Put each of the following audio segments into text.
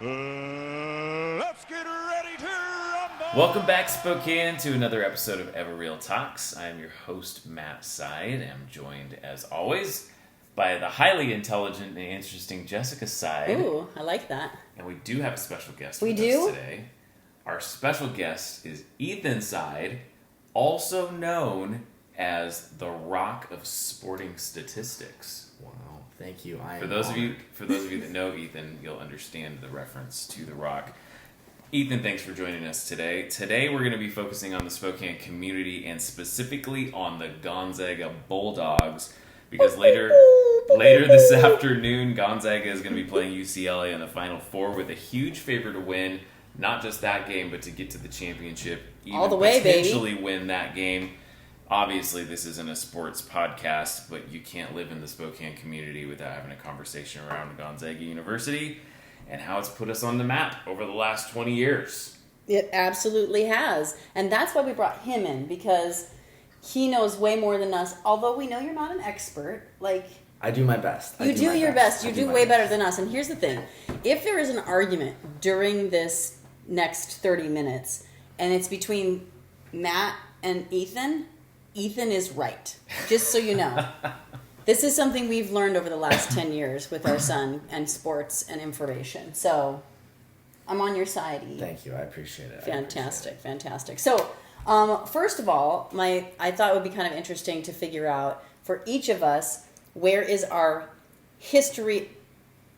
Let's get ready to rumble! Welcome back, Spokane, to another episode of EvoReal Talks. I am your host, Matt Side. I'm joined, as always, by the highly intelligent and interesting Jessica Side. Ooh, I like that. And we do have a special guest We with do? us today. Our special guest is Ethan Side, also known as the Rock of Sporting Statistics. Wow, thank you. For those of you that know Ethan, you'll understand the reference to The Rock. Ethan, thanks for joining us today. Today we're going to be focusing on the Spokane community and specifically on the Gonzaga Bulldogs, because later this afternoon Gonzaga is going to be playing UCLA in the Final Four with a huge favor to win not just that game but to get to the championship, even all the way, potentially baby. win that game. Obviously, this isn't a sports podcast, but you can't live in the Spokane community without having a conversation around Gonzaga University and how it's put us on the map over the last 20 years. It absolutely has. And that's why we brought him in, because he knows way more than us. Although we know you're not an expert. I do my best. You do your best. You do way better than us. And here's the thing. If there is an argument during this next 30 minutes, and it's between Matt and Ethan is right. Just so you know. This is something we've learned over the last 10 years with our son and sports and information. So I'm on your side, E. Thank you. I appreciate it. Fantastic. So first of all, I thought it would be kind of interesting to figure out for each of us, where is our history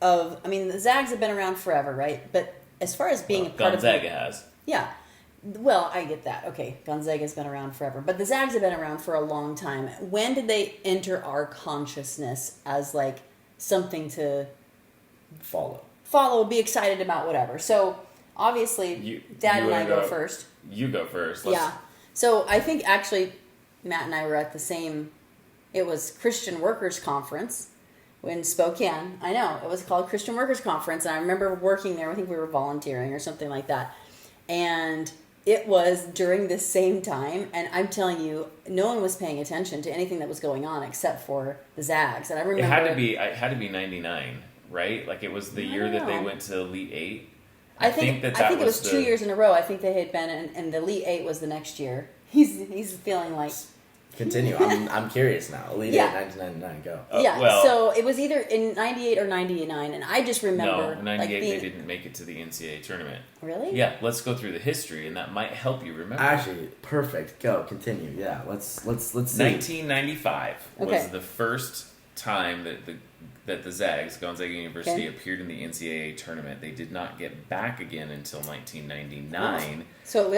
of, the Zags have been around forever, right? But as far as being a part Gonzaga has. Yeah. Well, I get that. Okay, Gonzaga's been around forever. But the Zags have been around for a long time. When did they enter our consciousness as, something to follow, be excited about, whatever? So, obviously, Dad and I go first. You go first. Yeah. So, I think, actually, Matt and I were at the same, it was Christian Workers Conference in Spokane. I know, it was called Christian Workers Conference. And I remember working there. I think we were volunteering or something like that. And it was during this same time, and I'm telling you, no one was paying attention to anything that was going on except for the Zags. And I remember it had to be 99, right? Like it was the year that they went to Elite 8. I think it was 2 years in a row. I think they had been, and the Elite 8 was the next year. He's feeling like. Continue. I'm curious now. Elite 8, 1999, go. So it was either in 98 or 99, and I just remember... No, 98 they didn't make it to the NCAA tournament. Really? Yeah, let's go through the history, and that might help you remember. Actually, perfect. Go, continue. Yeah, let's see. 1995 was the first time that the Zags, Gonzaga University, appeared in the NCAA tournament. They did not get back again until 1999. Oh. So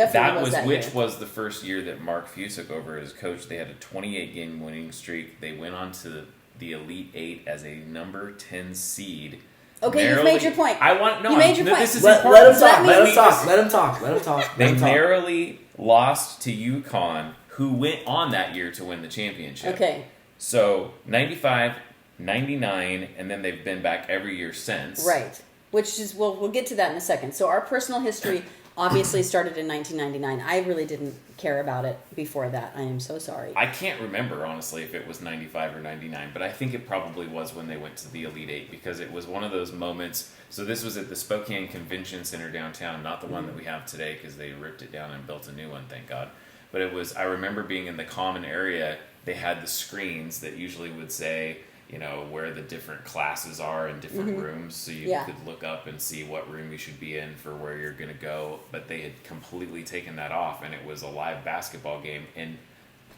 which was the first year that Mark Few took over as coach. They had a 28-game winning streak. They went on to the Elite 8 as a number 10 seed. Okay, you've made your point. You made your point. This is important. Let him talk. They narrowly lost to UConn, who went on that year to win the championship. Okay. So 95, 99, and then they've been back every year since. Right. Which is, we'll get to that in a second. So our personal history obviously started in 1999. I really didn't care about it before that. I am so sorry. I can't remember, honestly, if it was 95 or 99, but I think it probably was when they went to the Elite 8 because it was one of those moments. So this was at the Spokane Convention Center downtown, not the one that we have today because they ripped it down and built a new one, thank God. But I remember being in the common area. They had the screens that usually would say, where the different classes are in different rooms, so you could look up and see what room you should be in for where you're going to go. But they had completely taken that off, and it was a live basketball game, and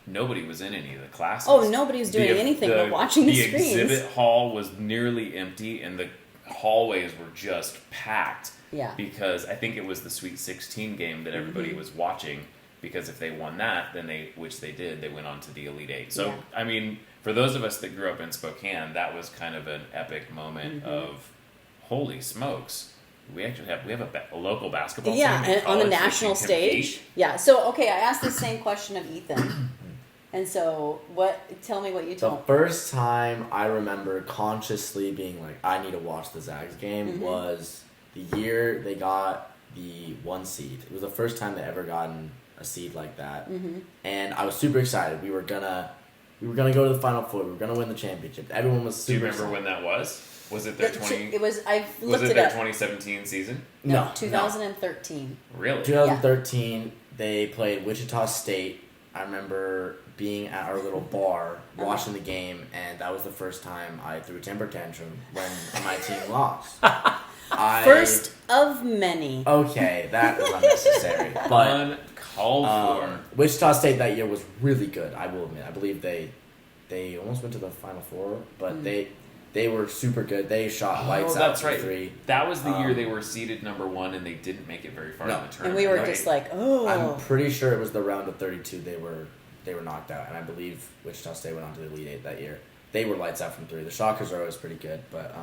nobody was in any of the classes. Oh, nobody was doing anything but watching the screens. The exhibit hall was nearly empty, and the hallways were just packed. Yeah. Because I think it was the Sweet 16 game that everybody was watching. Because if they won that, then which they did, they went on to the Elite 8. So, for those of us that grew up in Spokane, that was kind of an epic moment of, holy smokes, we have a local basketball team and on the national stage. Yeah. So, I asked the same question of Ethan. And so, tell me what you told me. The first time I remember consciously being like, I need to watch the Zags game was the year they got the 1 seed. It was the first time they ever gotten a seed like that, and I was super excited. We were gonna go to the Final Four. We were gonna win the championship. Everyone was super. Do you remember when that was? Was it their 20? It was. I Was looked it it their up. 2017 season? No, 2013. Really? 2013, they played Wichita State. I remember being at our little bar watching the game, and that was the first time I threw a temper tantrum when my team lost. First of many. Okay, that was unnecessary. But uncalled for. Wichita State that year was really good, I will admit. I believe they almost went to the Final Four, but they were super good. They shot lights out that's from right. three. That was the year they were seeded number 1, and they didn't make it very far in the tournament. And we were right? just like, oh. I'm pretty sure it was the round of 32 they were knocked out, and I believe Wichita State went on to the Elite Eight that year. They were lights out from 3. The Shockers are always pretty good, but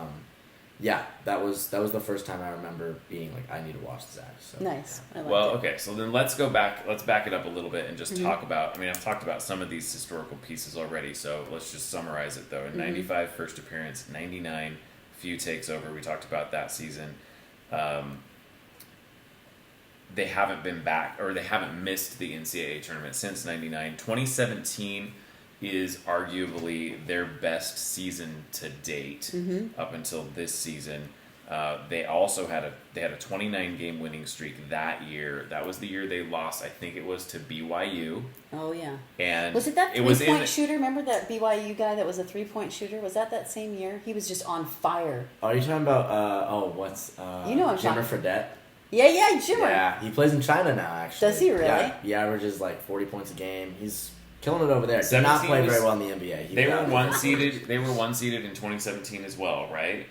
yeah, that was the first time I remember being like, I need to watch the Zags. So, Nice. I liked Well, it. okay, so then let's go back. Let's back it up a little bit and just talk about. I mean, I've talked about some of these historical pieces already, so let's just summarize it though. In '95, first appearance. '99, few takes over. We talked about that season. They haven't been back, or they haven't missed the NCAA tournament since '99. 2017 is arguably their best season to date up until this season. They also had a 29 game winning streak that year. That was the year they lost. I think it was to BYU. Oh yeah. And Was it that it was three-point shooter? Remember that BYU guy that was a 3-point shooter? Was that same year? He was just on fire. Are you talking about You know what I'm Jimmer talking- Fredette? Yeah, Jimmer. Yeah, he plays in China now. Actually, Does he really? Yeah, he averages like 40 points a game. He's killing it over there. Did not 17 play was- very well in the NBA. He They got were me. one seeded. They were one seeded in 2017 as well, right?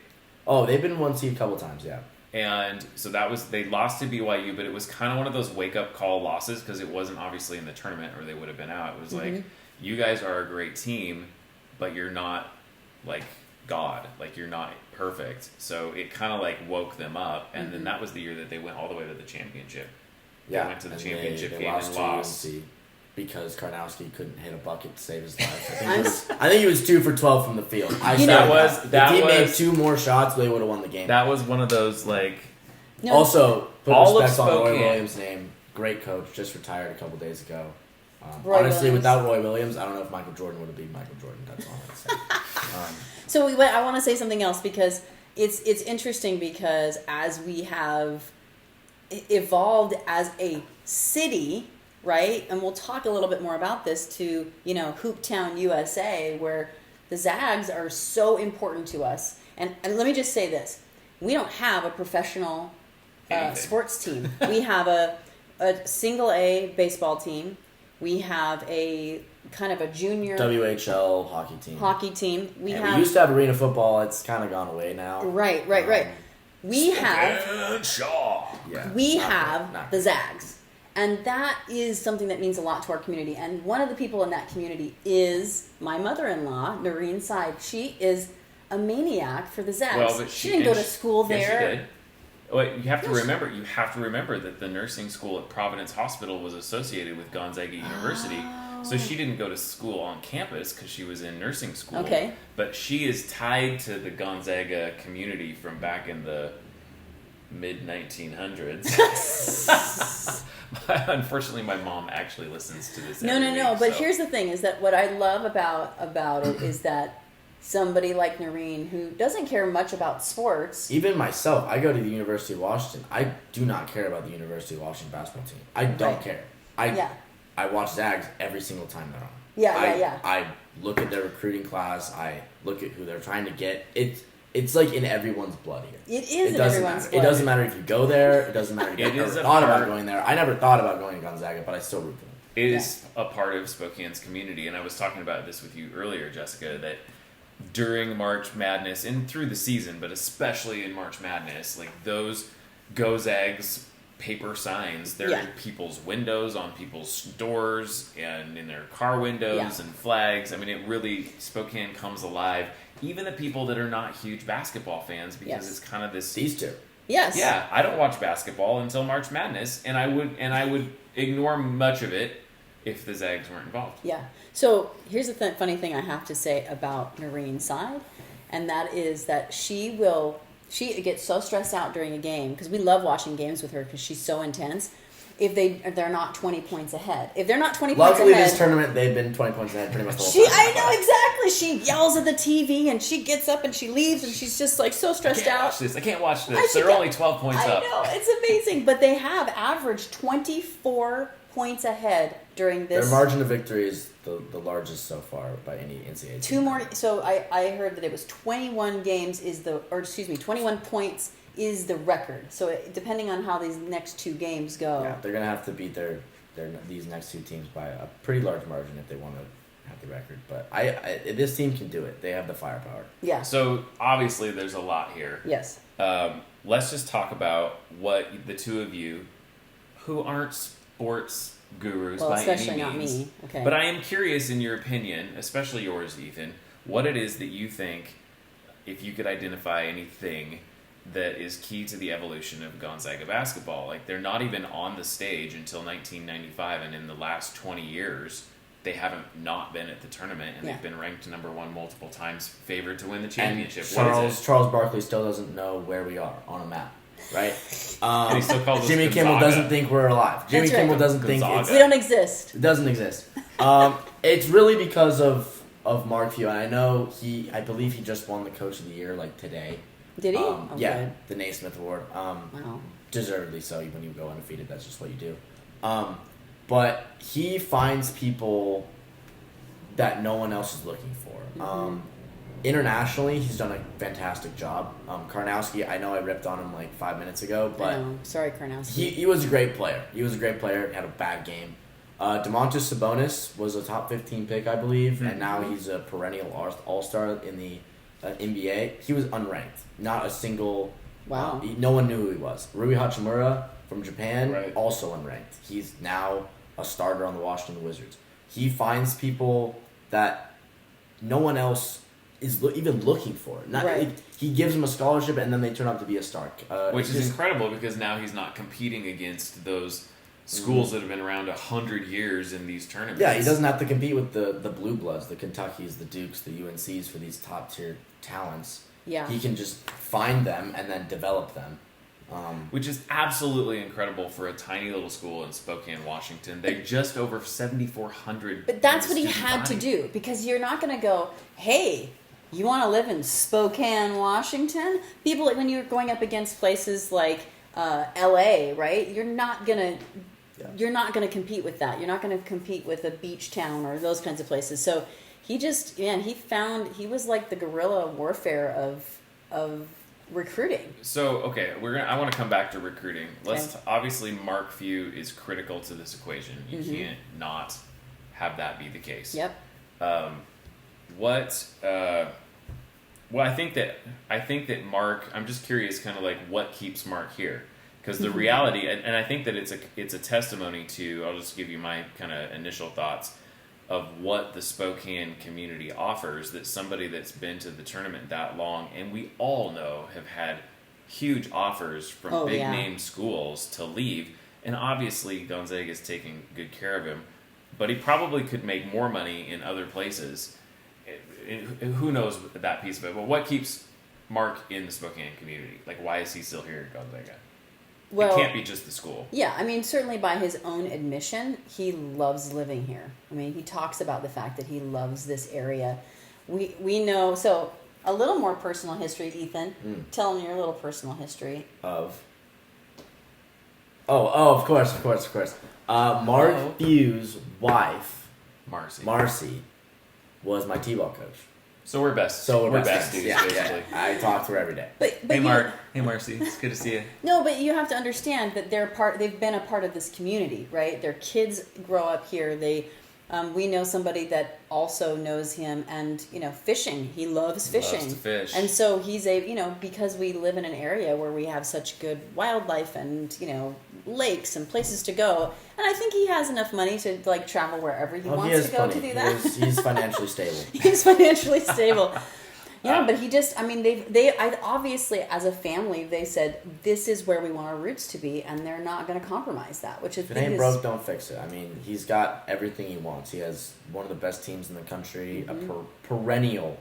Oh, they've been one seed a couple times. Yeah. And so they lost to BYU, but it was kind of one of those wake up call losses because it wasn't obviously in the tournament or they would have been out. It was like, you guys are a great team, but you're not like God, like you're not perfect. So it kind of like woke them up, and then that was the year that they went all the way to the championship. Yeah, They went to the and championship they game and to lost. UNC because Karnowski couldn't hit a bucket to save his life. I think he was 2 for 12 from the field. You know- If he made 2 more shots, they would have won the game. That was one of those like No, Also, put All of respect on Roy Spokane. Williams' name. Great coach, just retired a couple days ago. Roy Honestly, Williams. without Roy Williams, I don't know if Michael Jordan would have been Michael Jordan. That's all I'm saying. So I want to say something else because it's interesting because as we have evolved as a city, right? And we'll talk a little bit more about this to, Hooptown, USA, where the Zags are so important to us. And let me just say this. We don't have a professional Anything. sports team. We have a single A baseball team. We have a kind of a junior WHL hockey team. hockey team. We And have we used to have arena football. It's kind of gone away now. right. We have Shaw. Yeah, we not have great, not the great. Zags, and that is something that means a lot to our community. And one of the people in that community is my mother-in-law, Noreen Side. She is a maniac for the Zags. Well, but she didn't go to school Yes, there. she did. Wait, you have to remember. You have to remember that the nursing school at Providence Hospital was associated with Gonzaga University. So she didn't go to school on campus because she was in nursing school. Okay. But she is tied to the Gonzaga community from back in the mid 1900s. Unfortunately, my mom actually listens to this. No. every week, But so- here's the thing: is that what I love about it is that somebody like Noreen, who doesn't care much about sports, Even myself, I go to the University of Washington. I do not care about the University of Washington basketball team. I don't Right. care. Yeah. I watch Zags every single time they're on. Yeah. I look at their recruiting class. I look at who they're trying to get. It's like in everyone's blood here. It is in doesn't everyone's matter. blood. It doesn't matter if you go there. It doesn't matter if you It ever is a thought about part- going there. I never thought about going to Gonzaga, but I still root for them. It is a part of Spokane's community, and I was talking about this with you earlier, Jessica, that during March Madness and through the season, but especially in March Madness, like those Go Zags paper signs, they're Yeah. in people's windows, on people's doors, and in their car windows Yeah. and flags. I mean, it really, Spokane comes alive. Even the people that are not huge basketball fans, because Yes. it's kind of this. These two. Yes. Yeah, I don't watch basketball until March Madness, and I would ignore much of it if the Zags weren't involved. Yeah. So here's the funny thing I have to say about Noreen's side, and that is that she gets so stressed out during a game because we love watching games with her because she's so intense. if they're not 20 points ahead. If they're not 20 points Luckily, ahead... this tournament, they've been 20 points ahead pretty much the whole time. I know, exactly. She yells at the TV, and she gets up, and she leaves, and she's just, like, so stressed out. I can't watch this. They're only 12 points up. I know, it's amazing. But they have averaged 24 points ahead during this... Their margin of victory is the largest so far by any NCAA team. So I heard that it was 21 points is the record. So depending on how these next two games go. Yeah, they're going to have to beat these next two teams by a pretty large margin if they want to have the record. But this team can do it. They have the firepower. Yeah. So obviously there's a lot here. Yes. Let's just talk about what the two of you, who aren't sports gurus by any means. Especially not me. Okay. But I am curious in your opinion, especially yours, Ethan, what it is that you think, if you could identify anything that is key to the evolution of Gonzaga basketball. Like, they're not even on the stage until 1995, and in the last 20 years, they haven't not been at the tournament, and they've been ranked number one multiple times, favored to win the championship. And Charles Barkley still doesn't know where we are on a map, right? And he still calls us Jimmy Gonzaga. Kimmel doesn't think we're alive. Jimmy Kimmel doesn't think we don't exist. It doesn't exist. It's really because of Mark Few, and I believe he just won the Coach of the Year like today. Did he? Yeah, the Naismith Award. Wow. Deservedly so. When you go undefeated, that's just what you do. But he finds people that no one else is looking for. Mm-hmm. Internationally, he's done a fantastic job. Karnowski, I know I ripped on him like 5 minutes ago, but sorry, Karnowski. He was a great player. Had a bad game. Domantas Sabonis was a top 15 pick, I believe, and now he's a perennial all-star in the NBA. He was unranked. Not a single... Wow. No one knew who he was. Rui Hachimura from Japan, also unranked. He's now a starter on the Washington Wizards. He finds people that no one else is even looking for. He gives them a scholarship, and then they turn out to be a star. Which is incredible, because now he's not competing against those schools that have been around 100 years in these tournaments. Yeah, he doesn't have to compete with the Blue Bloods, the Kentuckys, the Dukes, the UNCs for these top-tier talents. Yeah. He can just find them and then develop them. Which is absolutely incredible for a tiny little school in Spokane, Washington. They're just over 7,400. But that's what he had to do, because you're not going to go, hey, you want to live in Spokane, Washington? People, when you're going up against places like LA, right? You're not going to compete with that. You're not going to compete with a beach town or those kinds of places. So he just, he was like the guerrilla warfare of recruiting. So, okay, I want to come back to recruiting. Obviously, Mark Few is critical to this equation. You can't not have that be the case. Yep. Well, I think that Mark, I'm just curious kind of like what keeps Mark here. Because the reality, and I think that it's a testimony to, I'll just give you my kind of initial thoughts of what the Spokane community offers, that somebody that's been to the tournament that long, and we all know have had huge offers from big-name schools to leave, and obviously Gonzaga is taking good care of him, but he probably could make more money in other places. Who knows that piece of it, but what keeps Mark in the Spokane community? Like, why is he still here at Gonzaga? Well, it can't be just the school. Yeah, I mean, certainly by his own admission, he loves living here. I mean, he talks about the fact that he loves this area. We know, so a little more personal history, Ethan. Tell me your little personal history. Of course. Mark Few's wife, Marcy, was my t-ball coach. So we're best. We're best dudes, basically. I talk to her every day. But hey, Mark. Hey, Marcy. It's good to see you. No, but you have to understand that they've been a part of this community, right? Their kids grow up here. We know somebody that also knows him, and fishing. He loves fishing. Loves to fish. And so he's because we live in an area where we have such good wildlife and lakes and places to go, and I think he has enough money to travel wherever he wants to go to do that. He's financially stable. He's financially stable. Yeah, but he just, they obviously, as a family, they said, this is where we want our roots to be, and they're not going to compromise that, which is... If it ain't broke, don't fix it. I mean, he's got everything he wants. He has one of the best teams in the country, a perennial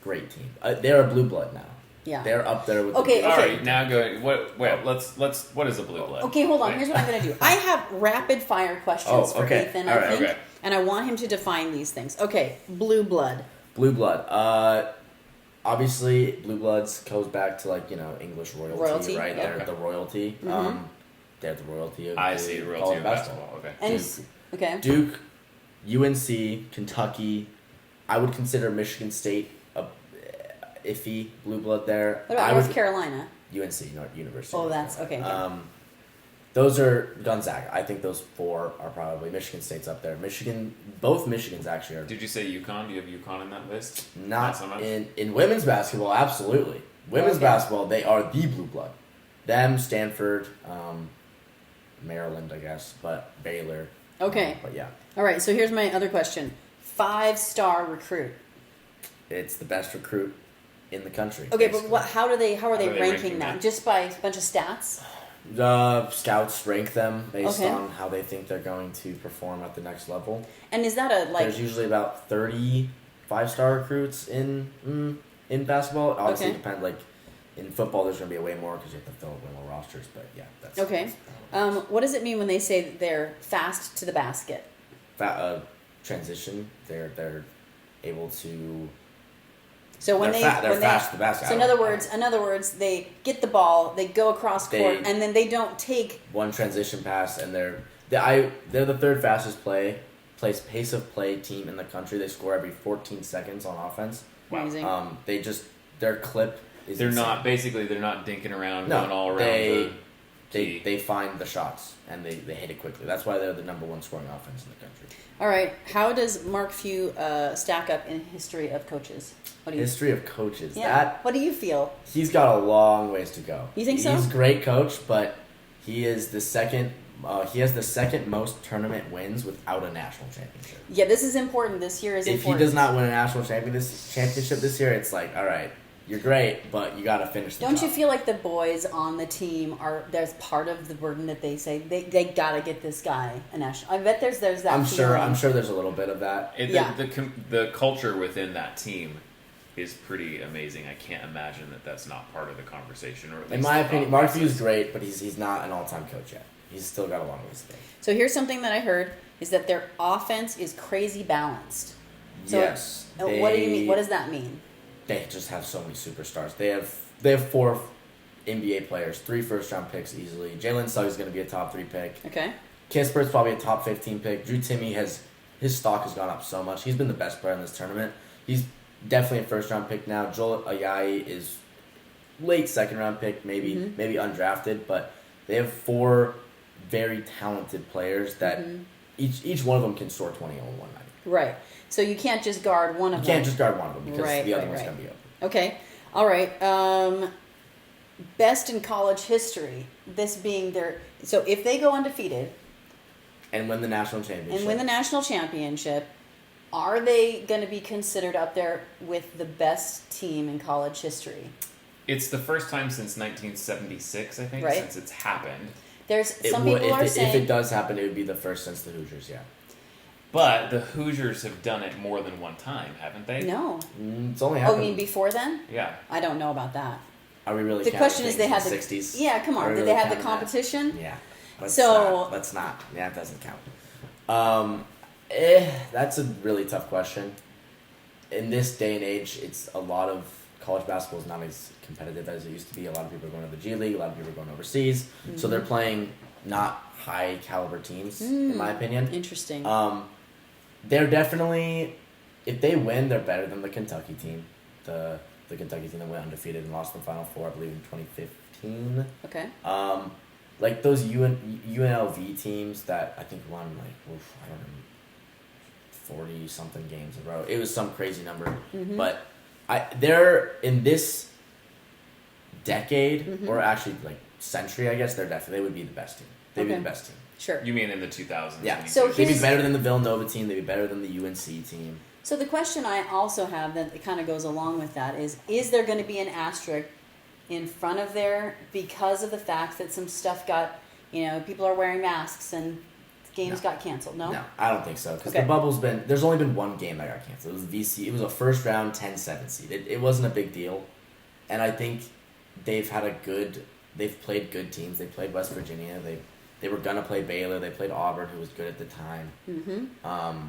great team. They're a blue blood now. Yeah. They're up there with Okay, the All okay. right, now go. What is a blue blood? Okay, hold on. Here's what I'm going to do. I have rapid fire questions for okay. Ethan, All I right, think. okay. And I want him to define these things. Okay, blue blood. Blue blood. Obviously, blue bloods goes back to English royalty, right? yeah. They're the royalty. Mhm. They're the royalty of I the see royalty college of basketball. Okay. And Duke. okay. Duke, UNC, Kentucky. I would consider Michigan State a iffy blue blood there. What about North Carolina? UNC, not University. Oh, of North that's Carolina. okay. Those are Gonzaga. I think those four are probably Michigan State's up there. Both Michigans actually are. Did you say UConn? Do you have UConn in that list? Not so much? in women's basketball, absolutely. Women's Okay. basketball, they are the blue blood. Them, Stanford, Maryland, I guess, but Baylor. Okay. But yeah, All right, so here's my other question. 5-star recruit. it's the best recruit in the country. Okay, basically. but how are they are they ranking ranking now? them? Just by a bunch of stats? The scouts rank them based Okay. on how they think they're going to perform at the next level. And is that a There's usually about 30 5-star recruits in basketball. Obviously, Okay. it depends. Like in football, there's going to be a way more because you have to fill way more rosters. But yeah, that's Okay. What does it mean when they say that they're fast to the basket? Transition. They're able to. So when they're they when fast they, to the basket. so in other words, they get the ball, they go across court, and then they don't take. One transition pass, and they're the third fastest pace of play team in the country. They score every 14 seconds on offense. Amazing. Their clip is. They're insane. not basically. They're not dinking around, No, going all around. They find the shots and they hit it quickly. That's why they're the number one scoring offense in the country. All right. How does Mark Few stack up in history of coaches? What do you? History of coaches. Yeah. What do you feel? He's got a long ways to go. You think so? He's a great coach, but he is the second. He has the second most tournament wins without a national championship. Yeah, this is important. This year is If important. he does not win a national championship this year, it's like, all right, you're great, but you got to finish the Don't job. you feel like the boys on the team there's part of the burden that they say they got to get this guy a national? I bet there's that. I'm feeling. sure there's a little bit of that. Yeah. The culture within that team is pretty amazing. I can't imagine that that's not part of the conversation. Or at least In my the opinion, thought Mark Few's process. great, but he's not an all-time coach yet. He's still got a long ways to go. So here's something that I heard is that their offense is crazy balanced. So Yes. what do you mean? What does that mean? They just have so many superstars. They have 4 NBA players, 3 first-round picks easily. Jalen Suggs is going to be a top 3 pick. Okay. Kispert's probably a top 15 pick. Drew Timme his stock has gone up so much. He's been the best player in this tournament. He's definitely a first-round pick now. Joel Ayayi is late second-round pick, maybe undrafted, but they have 4 very talented players that each one of them can score 20 on one night. Right. So you can't just guard one of You them. can't just guard one of them because Right, the other right, one's right. going to be open. Okay. All right. Best in college history. This being their. So if they go undefeated And win the national championship. and win the national championship, are they going to be considered up there with the best team in college history? It's the first time since 1976, I think, Right. since it's happened. There's some people are saying. If it does happen, it would be the first since the Hoosiers, yeah. But the Hoosiers have done it more than one time, haven't they? No. It's only Oh, happened. you mean before then? Yeah. I don't know about that. Are we really The counting question is, things they in had the the 60s? Yeah, come on. Are we Did really they have the counting that? competition? Yeah. Let's not. Yeah, it doesn't count. That's a really tough question. In this day and age, it's a lot of college basketball is not as competitive as it used to be. A lot of people are going to the G League. A lot of people are going overseas. So they're playing not high caliber teams, in my opinion. Interesting. They're definitely, if they win, they're better than the Kentucky team. The Kentucky team that went undefeated and lost in the Final Four, I believe, in 2015. Okay. Like those UNLV teams that I think won I don't know, 40 something games in a row. It was some crazy number, but they're in this decade or actually like century, I guess they would be the best team. They'd be Okay. the best team. Sure. You mean in the 2000s? Yeah. when you So did They'd be here's- better than the Villanova team. They'd be better than the UNC team. So the question I also have that it kind of goes along with that is there going to be an asterisk in front of there because of the fact that some stuff got, people are wearing masks and games No. got canceled? No? No, I don't think so. Because Okay. the bubble's there's only been one game that got canceled. It was VC. It was a first round 10-7 seed. It wasn't a big deal. And I think they've played good teams. They played West Virginia. They were gonna play Baylor. They played Auburn, who was good at the time. Mm-hmm.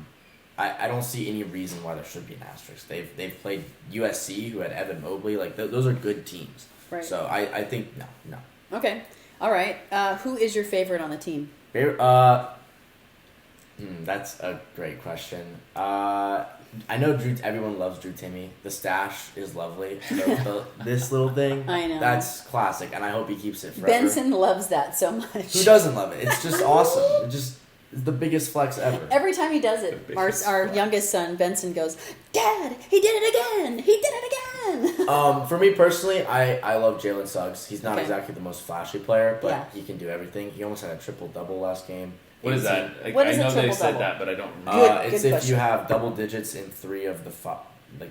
I don't see any reason why there should be an asterisk. They've played USC, who had Evan Mobley. Like those are good teams. Right. So I think no. Okay. All right. Who is your favorite on the team? That's a great question. I know everyone loves Drew Timme. The stash is lovely. This little thing, I know. That's classic, and I hope he keeps it forever. Benson loves that so much. Who doesn't love it? It's just awesome. It's the biggest flex ever. Every time he does it, our youngest son, Benson, goes, Dad, he did it again! He did it again! For me personally, I love Jalen Suggs. He's not Okay. exactly the most flashy player, but Yeah. he can do everything. He almost had a triple-double last game. What is that? Like, What is I a know they triple-double? said that, but I don't remember. Good It's if question. you have double digits in 3 of the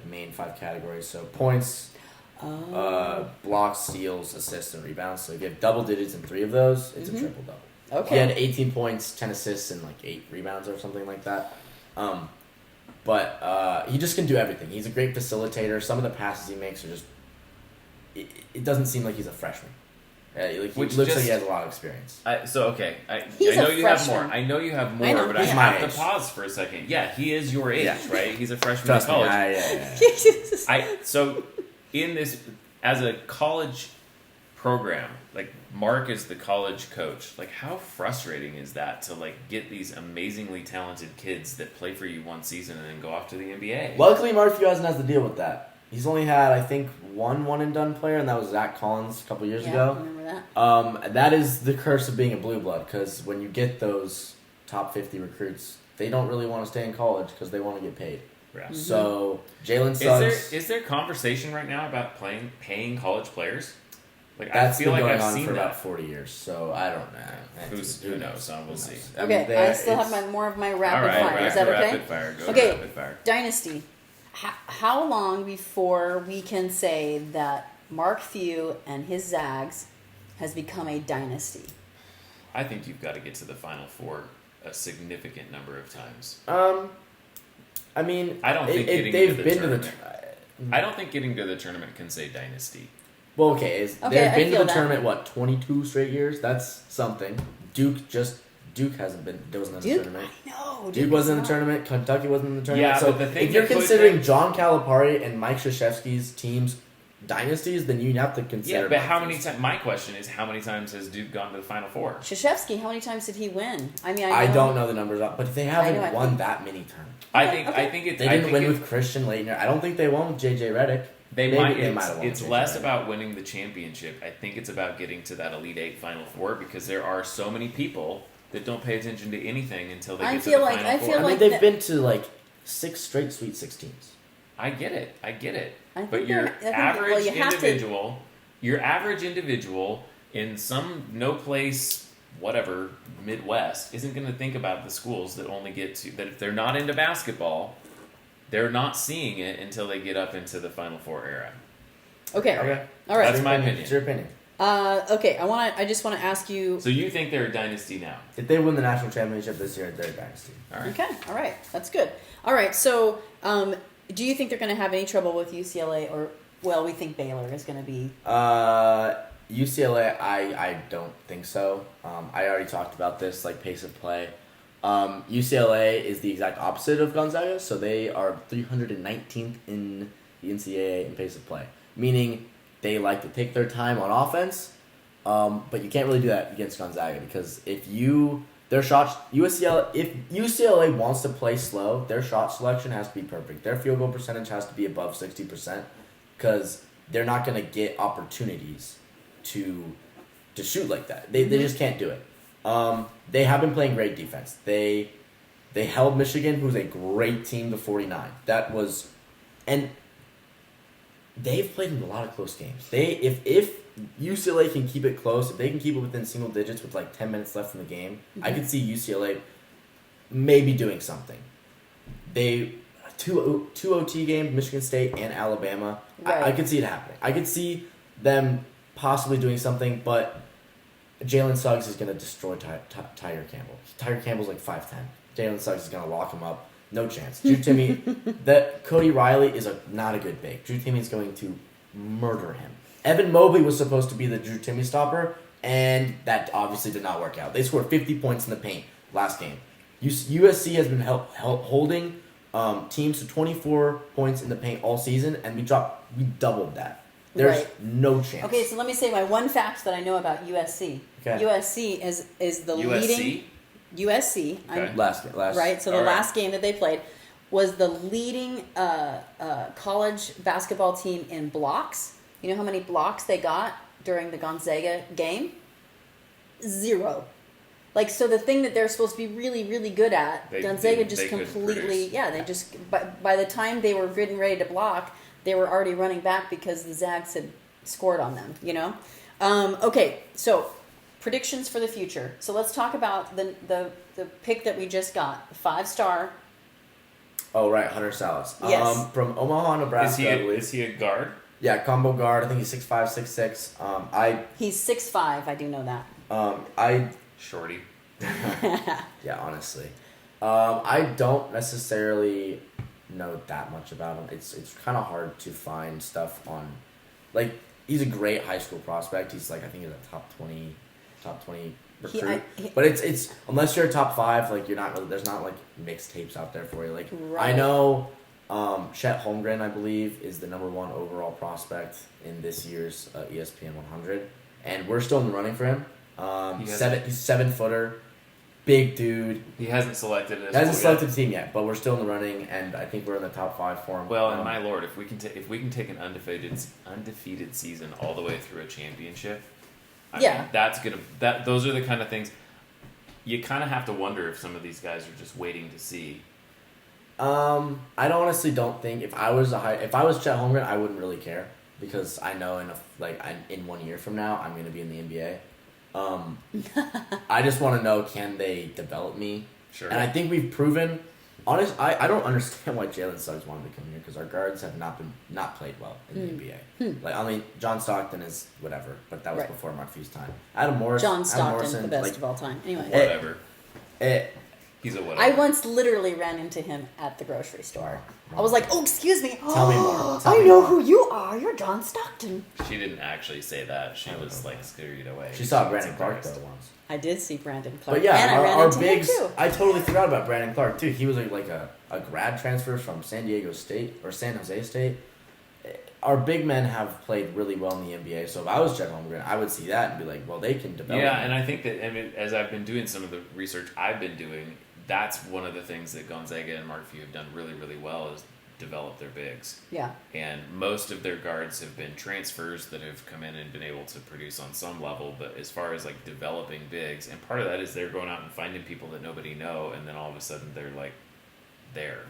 main 5 categories. So points, blocks, steals, assists, and rebounds. So if you have double digits in 3 of those, it's a triple-double. Okay. He had 18 points, 10 assists, and 8 rebounds or something like that. But he just can do everything. He's a great facilitator. Some of the passes he makes are just... It doesn't seem like he's a freshman. He looks like he has a lot of experience. I know a you have freshman. more. I know you have I know. more, but I He's my have age. to pause for a second. Yeah, he is your age, Yeah. right? He's a freshman Trust in me. college. Yeah. So in this, as a college program, Mark is the college coach. How frustrating is that to get these amazingly talented kids that play for you one season and then go off to the NBA? Luckily, Mark Few hasn't had to deal with that. He's only had, I think, one and done player, and that was Zach Collins a couple years Yeah, ago. I remember that. That is the curse of being a blue blood, because when you get those top 50 recruits, they don't really want to stay in college because they want to get paid. Yeah. Mm-hmm. So Jalen Suggs, Is there conversation right now about paying college players? that's I feel been going I've on seen for that. about 40 years. So I don't know. Who knows? We'll see. I mean, Okay, I still have more of my rapid All right, fire. Is that okay? rapid fire. Go Okay. rapid fire. Dynasty. How long before we can say that Mark Few and his Zags has become a dynasty? I think you've got to get to the Final Four a significant number of times. I mean, I don't think getting they've to the been tournament. to the. I don't think getting to the tournament can say dynasty. Well, okay, Okay, they've I been to feel the that. tournament 22 straight years. That's something. Duke hasn't been. There wasn't in the Duke? tournament. I know. Duke wasn't in the not. tournament. Kentucky wasn't in the tournament. Yeah, so but the thing if you're that put considering them- John Calipari and Mike Krzyzewski's teams dynasties, then you have to consider. Yeah, but how dynasties. many times? My question is, how many times has Duke gone to the Final Four? Krzyzewski, how many times did he win? I mean, I don't know the numbers up, but they haven't I won think- that many times. I Okay, think. okay. I think it's. They I didn't think win it- with Christian Laettner. I don't think they won with JJ Redick. They Maybe might. they might have won It's with less JJ Redick. about winning the championship. I think it's about getting to that Elite Eight, Final Four, because there are so many people that don't pay attention to anything until they I get feel to the like- Final I Four. feel I mean, like they've that- been to 6 straight Sweet 16s. I get it. I But think your they're- I think- average well, you have to- individual in some no place whatever Midwest isn't going to think about the schools that only get to that if they're not into basketball, they're not seeing it until they get up into the Final Four era. Okay. Okay. All right. That's my opinion. It's your opinion. Okay. I just want to ask you. So you think they're a dynasty now? If they win the national championship this year, they're a dynasty. All right. Okay. All right. That's good. All right. So, do you think they're going to have any trouble with UCLA or? Well, we think Baylor is going to be. UCLA, I don't think so. I already talked about this, pace of play. UCLA is the exact opposite of Gonzaga, so they are 319th in the NCAA in pace of play, meaning they like to take their time on offense, but you can't really do that against Gonzaga because if UCLA wants to play slow, their shot selection has to be perfect. Their field goal percentage has to be above 60%. Because they're not going to get opportunities to shoot like that. They just can't do it. They have been playing great defense. They held Michigan, who's a great team, to 49. And they've played in a lot of close games. If UCLA can keep it close, if they can keep it within single digits with 10 minutes left in the game, I could see UCLA maybe doing something. Two OT games, Michigan State and Alabama. Right. I could see it happening. I could see them possibly doing something, but Jalen Suggs is going to destroy Tiger Campbell. Tiger Campbell's 5'10". Jalen Suggs is going to lock him up. No chance. Drew Timme, Cody Riley is not a good big. Drew Timme is going to murder him. Evan Mobley was supposed to be the Drew Timme stopper, and that obviously did not work out. They scored 50 points in the paint last game. USC has been holding teams to 24 points in the paint all season, and we doubled that. There's no chance. Okay, so let me say my one fact that I know about USC. Okay. USC is the leading USC. Okay. Last Right. So the last game that they played was the leading college basketball team in blocks. You know how many blocks they got during the Gonzaga game? 0. Like, so the thing that they're supposed to be really, really good at, Gonzaga just completely, they just, by the time they were good and ready to block, they were already running back because the Zags had scored on them, you know? Okay, so predictions for the future. So let's talk about the pick that we just got, the 5-star. Oh, right, Hunter Salas. Yes. From Omaha, Nebraska. Is he a guard? Yeah, combo guard. I think he's 6'5", 6'6". He's 6'5", I do know that. Shorty. Yeah, honestly. I don't necessarily know that much about him. It's kind of hard to find stuff on, like, he's a great high school prospect. He's like, I think he's a top 20 recruit. But it's unless you're a top 5, like, you're not really, there's not like mixtapes out there for you. Like, I know Chet Holmgren, I believe, is the number 1 overall prospect in this year's ESPN 100, and we're still in the running for him. He's 7-footer, big dude. He hasn't selected us. Hasn't selected the team yet, but we're still in the running, and I think we're in the top 5 for him. Well, and my lord, if we can take an undefeated season all the way through a championship, I mean, those are the kind of things you kind of have to wonder if some of these guys are just waiting to see. I honestly don't think if I was Chet Holmgren, I wouldn't really care because I know in 1 year from now I'm going to be in the NBA. I just want to know, can they develop me? Sure. And I think we've proven. I don't understand why Jalen Suggs wanted to come here because our guards have not played well in the NBA. Like, I mean, John Stockton is whatever, but that was before Marquise time. Adam Morrison, the best of all time. Anyway, whatever. He's a whatever. I once literally ran into him at the grocery store. I was like, "Oh, excuse me. Tell me more. I know who you are. You're John Stockton." She didn't actually say that. She was like scurried away. She saw Brandon Clark though once. I did see Brandon Clark. But yeah, and I ran our into bigs. him too. I totally forgot about Brandon Clark too. He was like a grad transfer from San Diego State or San Jose State. Our big men have played really well in the NBA. So if I was Chet Holmgren, I would see that and be like, well, they can develop. Yeah, and I think that as I've been doing some of the research I've been doing, that's one of the things that Gonzaga and Markview have done really, really well is develop their bigs. Yeah. And most of their guards have been transfers that have come in and been able to produce on some level, but as far as like developing bigs, and part of that is they're going out and finding people that nobody know, and then all of a sudden they're like there.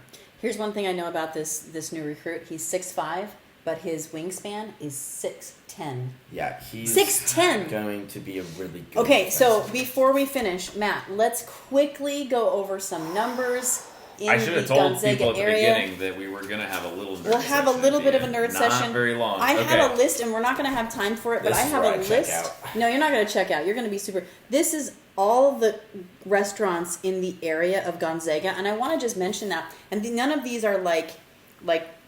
Here's one thing I know about this new recruit. He's 6'5", but his wingspan is 6'10". Yeah, he's 6'10". going to be a really good Okay, so defensive. before we finish, Matt, let's quickly go over some numbers in I should have the told Gonzaga people at the area. beginning that we were going to have a little nerd We'll have a session little at bit the of a end. nerd Not session. very long. I Okay. have a list, and we're not going to have time for it, but This I is have where a I check list. out. No, you're not going to check out. You're going to be super. This is all the restaurants in the area of Gonzaga, and I want to just mention that. And none of these are like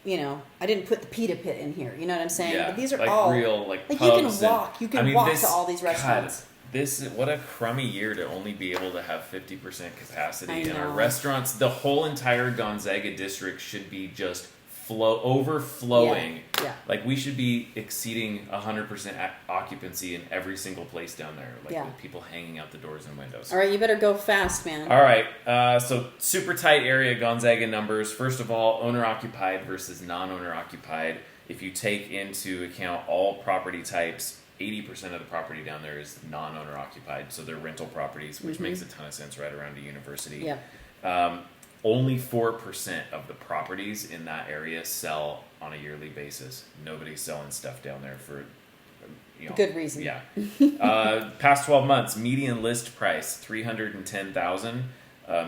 you know, I didn't put the pita pit in here. You know what I'm saying? Yeah, But these are like all real like you pubs can walk. You can walk to all these restaurants. God, what a crummy year to only be able to have 50% capacity in our know. restaurants. The whole entire Gonzaga district should be just overflowing. Yeah. Like we should be exceeding 100% occupancy in every single place down there. Like with people hanging out the doors and windows. All right, you better go fast, man. All right, so super tight area Gonzaga numbers. First of all, owner-occupied versus non-owner-occupied. If you take into account all property types, 80% of the property down there is non-owner-occupied, so they're rental properties, which makes a ton of sense right around a university. Yeah. Only 4% of the properties in that area sell on a yearly basis. Nobody's selling stuff down there for... Good reason. Yeah. Past 12 months, median list price $310,000.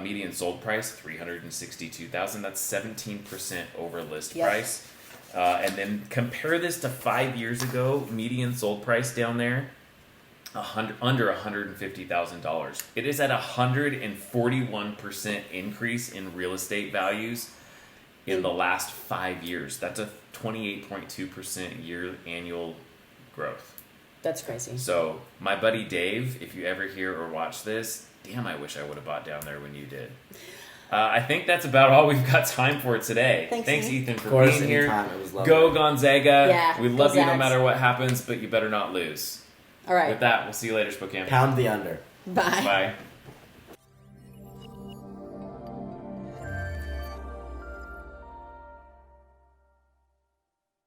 Median sold price $362,000. That's 17% over list price. And then compare this to 5 years ago. Median sold price down there under $150,000. It is at 141% increase in real estate values in the last 5 years. That's a 28.2% year annual growth. That's crazy. So my buddy Dave, if you ever hear or watch this, damn, I wish I would have bought down there when you did. I think that's about all we've got time for today. Thanks Ethan, for being here. It was lovely. Go Gonzaga. Yeah, we go love you no Zags. matter what happens, but you better not lose. All right. With that, we'll see you later, Spokane. Pound the under. Bye. Bye.